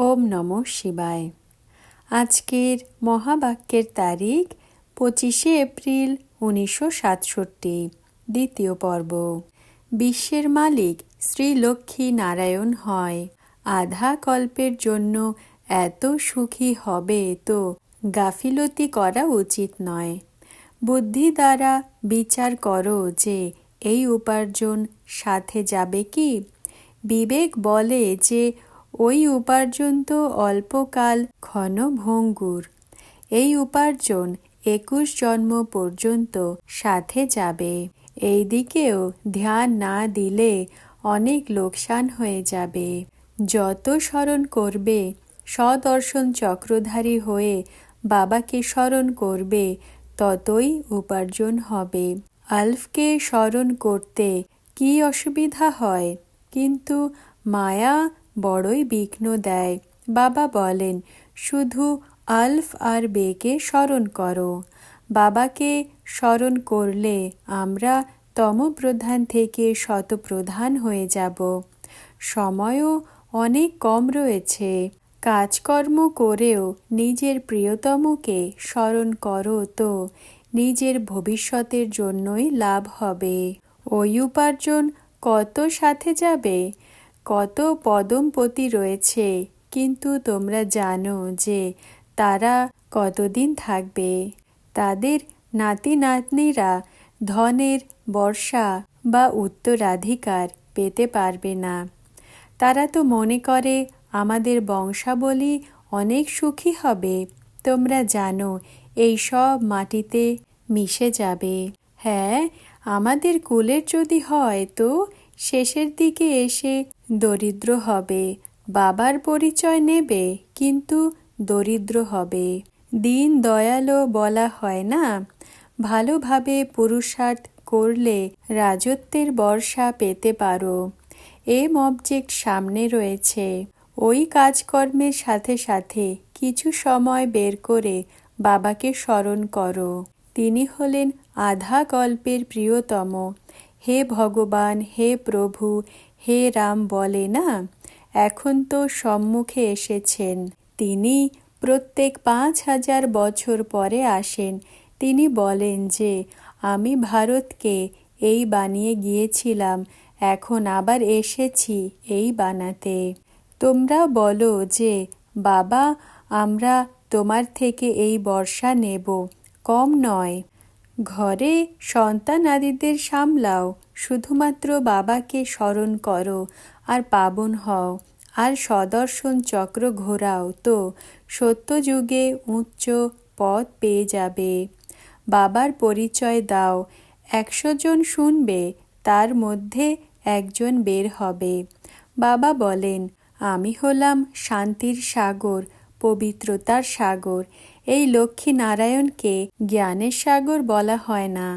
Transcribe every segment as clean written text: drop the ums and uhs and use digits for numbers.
ওম নমঃ শিবায়। আজকের মহাবাক্যের তারিখ 25শে এপ্রিল 1967, দ্বিতীয় পর্ব। বিশ্বের মালিক শ্রী লক্ষ্মী নারায়ণ হয়। আধা কল্পের জন্য এত সুখী হবে তো গাফিলতি করা উচিত নয়। বুদ্ধি দ্বারা বিচার করো যে এই উপার্জন সাথে যাবে কি। বিবেক বলে যে ওই উপার্জন তো অল্পকাল ক্ষণভঙ্গুর। এই উপার্জন 21 জন্ম পর্যন্ত সাথে যাবে। এই দিকেও ধ্যান না দিলে অনেক লোকসান হয়ে যাবে। যত স্মরণ করবে, সদর্শন চক্রধারী হয়ে বাবাকে স্মরণ করবে, ততই উপার্জন হবে। আলফকে স্মরণ করতে কি অসুবিধা হয়, কিন্তু মায়া বড়ই বিঘ্ন দেয়। বাবা বলেন, শুধু আলফ আর বেকে স্মরণ করো। বাবাকে স্মরণ করলে আমরা তমপ্রধান থেকে শতপ্রধান হয়ে যাব। সময়ও অনেক কম রয়েছে। কাজকর্ম করেও নিজের প্রিয়তমকে স্মরণ করো তো নিজের ভবিষ্যতের জন্যই লাভ হবে। ওই উপার্জন কত সাথে যাবে। কত পদমপতি রয়েছে, কিন্তু তোমরা জানো যে তারা কতদিন থাকবে। তাদের নাতি নাতনিরা ধনের বর্ষা বা উত্তরাধিকার পেতে পারবে না। তারা তো মনে করে আমাদের বংশাবলী অনেক সুখী হবে। তোমরা জানো এই সব মাটিতে মিশে যাবে। হ্যাঁ, আমাদের কুলের যদি হয় তো শেষের দিকে এসে দরিদ্র হবে। বাবার পরিচয় নেবে, কিন্তু দরিদ্র হবে। দীন দয়ালও বলা হয় না। ভালোভাবে পুরুষার্থ করলে রাজত্বের বর্ষা পেতে পারো। অবজেক্ট সামনে রয়েছে। ওই কাজকর্মের সাথে সাথে কিছু সময় বের করে বাবাকে স্মরণ করো। তিনি হলেন আধা কল্পের প্রিয়তম। হে ভগবান, হে প্রভু, হে রাম বলে না, এখন তো সম্মুখে এসেছেন। তিনি প্রত্যেক 5000 বছর পরে আসেন। তিনি বলেন যে আমি ভারতকে এই বানিয়ে গিয়েছিলাম, এখন আবার এসেছি এই বানাতে। তোমরা বলো যে বাবা, আমরা তোমার থেকে এই বর্ষা নেব, কম নয়। ঘরে সন্তানাদিদের সামলাও, শুধুমাত্র বাবাকে স্মরণ করো আর পাবন হও। আর সদর্শন চক্র ঘোরাও তো সত্যযুগে উচ্চ পদ পেয়ে যাবে। বাবার পরিচয় দাও, 100 জন শুনবে, তার মধ্যে একজন বের হবে। বাবা বলেন, আমি হলাম শান্তির সাগর, পবিত্রতার সাগর। এই লক্ষ্মী নারায়ণকে জ্ঞানের সাগর বলা হয় না।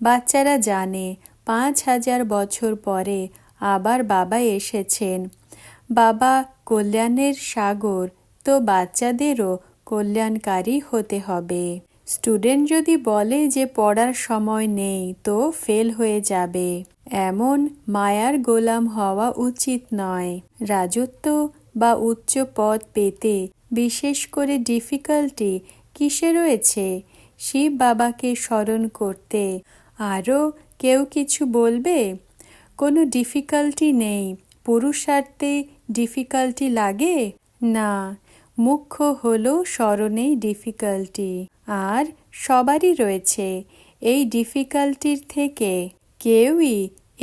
বাচ্চারা জানে 5000 বছর পরে আবার বাবা এসেছেন। বাবা কল্যাণের সাগর, তো বাচ্চাদেরও কল্যাণকারী হতে হবে। স্টুডেন্ট যদি বলে যে পড়ার সময় নেই, তো ফেল হয়ে যাবে। এমন মায়ার গোলাম হওয়া উচিত নয়। রাজত্ব বা উচ্চ পদ পেতে বিশেষ করে ডিফিকাল্টি কিসে রয়েছে? শিব বাবাকে স্মরণ করতে আরও কেউ কিছু বলবে? কোনো ডিফিকাল্টি নেই। পুরুষার্থে ডিফিকাল্টি লাগে না। মুখ্য হলো স্মরণেই ডিফিকাল্টি, আর সবারই রয়েছে। এই ডিফিকাল্টির থেকে কেউই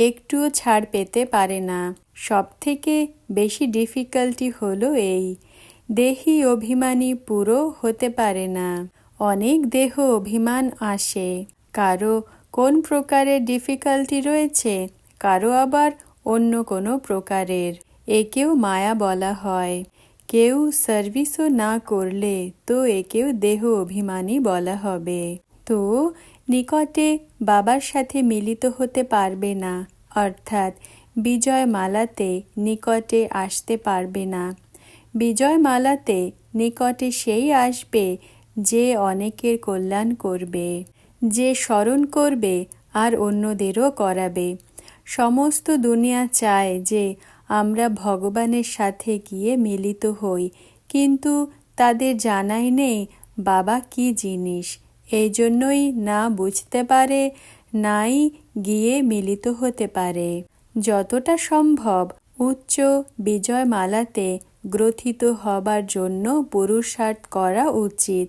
একটুও ছাড় পেতে পারে না। সবথেকে বেশি ডিফিকাল্টি হলো এই দেহি অভিমানী পুরো হতে পারে না। অনেক দেহ অভিমান আসে। কারো কোন প্রকারের ডিফিকাল্টি রয়েছে, কারো আবার অন্য কোনো প্রকারের। একেও মায়া বলা হয়। কেউ সার্ভিসও না করলে তো একেও দেহ অভিমানী বলা হবে। তো নিকটে বাবার সাথে মিলিত হতে পারবে না, অর্থাৎ বিজয় মালাতে নিকটে আসতে পারবে না। বিজয় মালাতে নিকটে সেই আসবে যে অনেকের কল্যাণ করবে, যে স্মরণ করবে আর অন্যদেরও করাবে। সমস্ত দুনিয়া চায় যে আমরা ভগবানের সাথে গিয়ে মিলিত হই, কিন্তু তাদের জানাই নেই বাবা কি জিনিস। এই জন্যই না বুঝতে পারে, নাই গিয়ে মিলিত হতে পারে। যতটা সম্ভব উচ্চ বিজয়মালাতে গ্রথিত হবার জন্য পুরুষার্থ করা উচিত।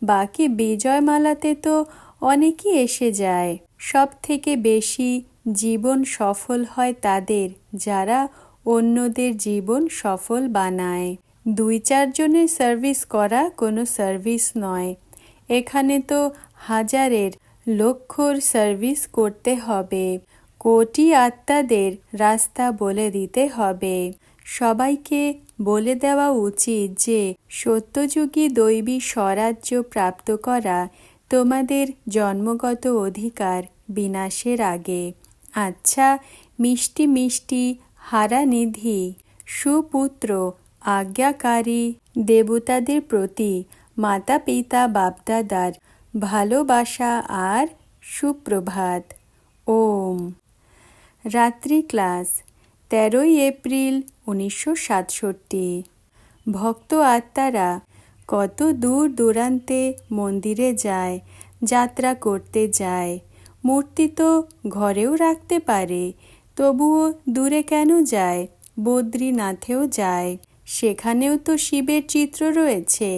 বাকি বিজয়মালাতে তো অনেকই এসে যায়। সব থেকে বেশি জীবন সফল হয় তাদের যারা অন্যদের জীবন সফল বানায়। 2-4 জনের সার্ভিস করা কোনো সার্ভিস নয়। এখানে তো হাজারের, লক্ষর সার্ভিস করতে হবে। কোটি আত্মাদের রাস্তা বলে দিতে হবে। সবাইকে বলে দেওয়া উচিত যে সত্যযুগী দৈবী স্বরাজ্য প্রাপ্ত করা তোমাদের জন্মগত অধিকার বিনাশের আগে। আচ্ছা মিষ্টি মিষ্টি হারানিধি সুপুত্র আজ্ঞাকারী দেবতাদের প্রতি মাতা পিতা বাপদাদার ভালোবাসা আর সুপ্রভাত। ওম। রাত্রি ক্লাস 13 এপ্রিল 1967। ভক্ত আত্মারা কত দূর দূরান্তে মন্দিরে যায়, যাত্রা করতে যায়। মূর্তি তো ঘরেও রাখতে পারে, তবুও দূরে কেন যায়? বদ্রীনাথেও যায়, সেখানেও তো শিবের চিত্র রয়েছে।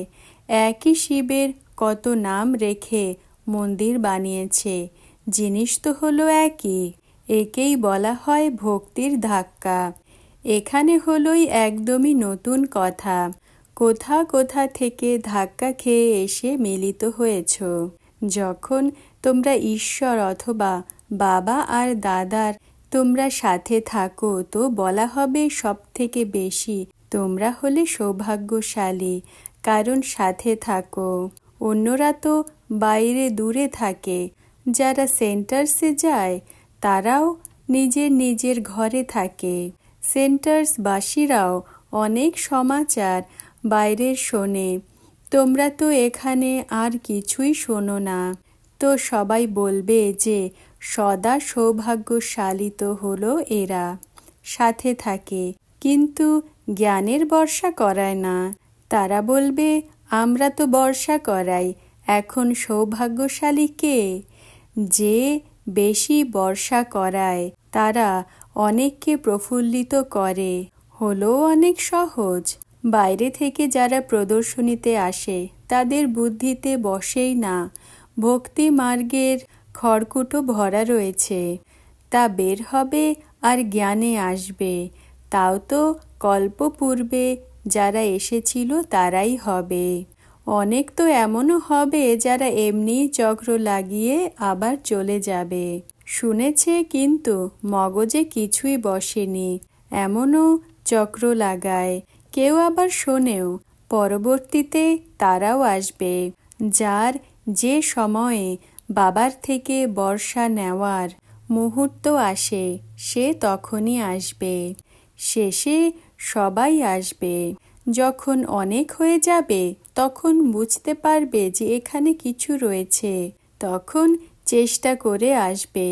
একই শিবের কত নাম রেখে মন্দির বানিয়েছে, জিনিস তো হলো একই। একেই বলা হয় ভক্তির ধাক্কা। এখানে হলোই একদমই নতুন কথা। কোথা কোথা থেকে ধাক্কা খেয়ে এসে মিলিত হয়েছ। যখন তোমরা ঈশ্বর অথবা বাবা আর দাদার তোমরা সাথে থাকো তো বলা হবে সব থেকে বেশি তোমরা হলে সৌভাগ্যশালী, কারণ সাথে থাকো। অন্যরা তো বাইরে দূরে থাকে। যারা সেন্টার্সে যায় তারাও নিজের নিজের ঘরে থাকে। সেন্টার্সবাসীরাও অনেক সমাচার বাইরের শোনে। তোমরা তো এখানে আর কিছুই শোনো না। তো সবাই বলবে যে সদা সৌভাগ্যশালী তো হলো এরা, সাথে থাকে, কিন্তু জ্ঞানের বর্ষা করায় না। তারা বলবে আমরা তো বর্ষা করাই, এখন সৌভাগ্যশালী কে? যে বেশি বর্ষা করায় তারা অনেককে প্রফুল্লিত করে, হলো অনেক সহজ। বাইরে থেকে যারা প্রদর্শনীতে আসে তাদের বুদ্ধিতে বসেই না। ভক্তি মার্গের খড়কুটো ভরা রয়েছে, তা বের হবে আর জ্ঞানে আসবে। তাও তো কল্পপূর্বে যারা এসেছিল তারাই হবে। অনেক তো এমনও হবে যারা এমনি চক্র লাগিয়ে আবার চলে যাবে। শুনেছে কিন্তু মগজে কিছুই বসেনি, এমনও চক্র লাগায়। কেউ আবার শোনেও, পরবর্তীতে তারাও আসবে। যার যে সময়ে বাবার থেকে বর্ষা নেওয়ার মুহূর্ত আসে সে তখনই আসবে। শেষে সবাই আসবে। যখন অনেক হয়ে যাবে তখন বুঝতে পারবে যে এখানে কিছু রয়েছে, তখন চেষ্টা করে আসবে।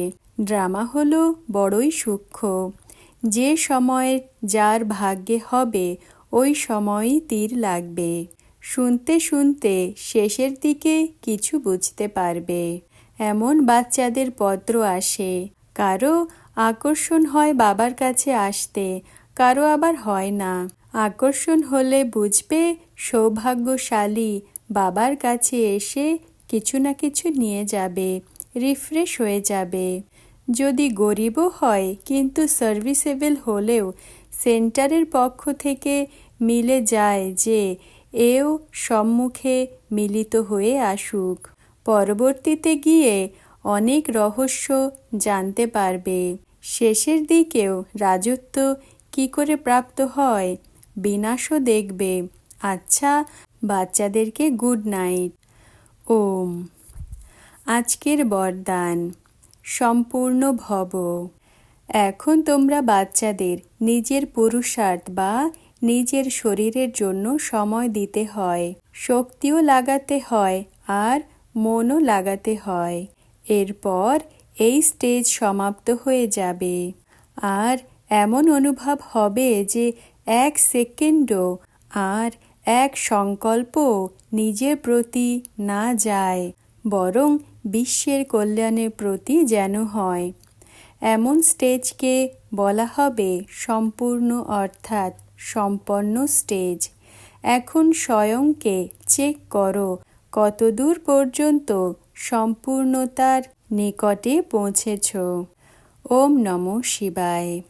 ড্রামা হলো বড়ই সূক্ষ্ম। যে সময় যার ভাগ্যে হবে ওই সময়ই তীর লাগবে। শুনতে শুনতে শেষের দিকে কিছু বুঝতে পারবে। এমন বাচ্চাদের পত্র আসে, কারো আকর্ষণ হয় বাবার কাছে আসতে, কারো আবার হয় না। আকর্ষণ হলে বুঝবে সৌভাগ্যশালী বাবার কাছে এসে কিছু না কিছু নিয়ে যাবে, রিফ্রেশ হয়ে যাবে। যদি গরিবও হয় কিন্তু সার্ভিসেবল হলেও সেন্টারের পক্ষ থেকে মিলে যায় যে এও সম্মুখে মিলিত হয়ে আসুক। পরবর্তীতে গিয়ে অনেক রহস্য জানতে পারবে। শেষের দিকেও রাজত্ব কি করে প্রাপ্ত হয় বিনাশও দেখবে। আচ্ছা বাচ্চাদেরকে গুড নাইট। ওম। আজকের বরদান, সম্পূর্ণ ভব। এখন তোমরা বাচ্চাদের নিজের পুরুষার্থ বা নিজের শরীরের জন্য সময় দিতে হয়, শক্তিও লাগাতে হয় আর মনও লাগাতে হয়। এরপর এই স্টেজ সমাপ্ত হয়ে যাবে আর এমন অনুভব হবে যে 1 সেকেন্ডও আর এক সংকল্প নিজের প্রতি না যায়, বরং বিশ্বের কল্যাণের প্রতি যেন হয়। এমন স্টেজকে বলা হবে সম্পূর্ণ অর্থাৎ সম্পন্ন স্টেজ। এখন স্বয়ংকে চেক করো কতদূর পর্যন্ত সম্পূর্ণতার নিকটে পৌঁছেছ। ওম নমঃ শিবায়।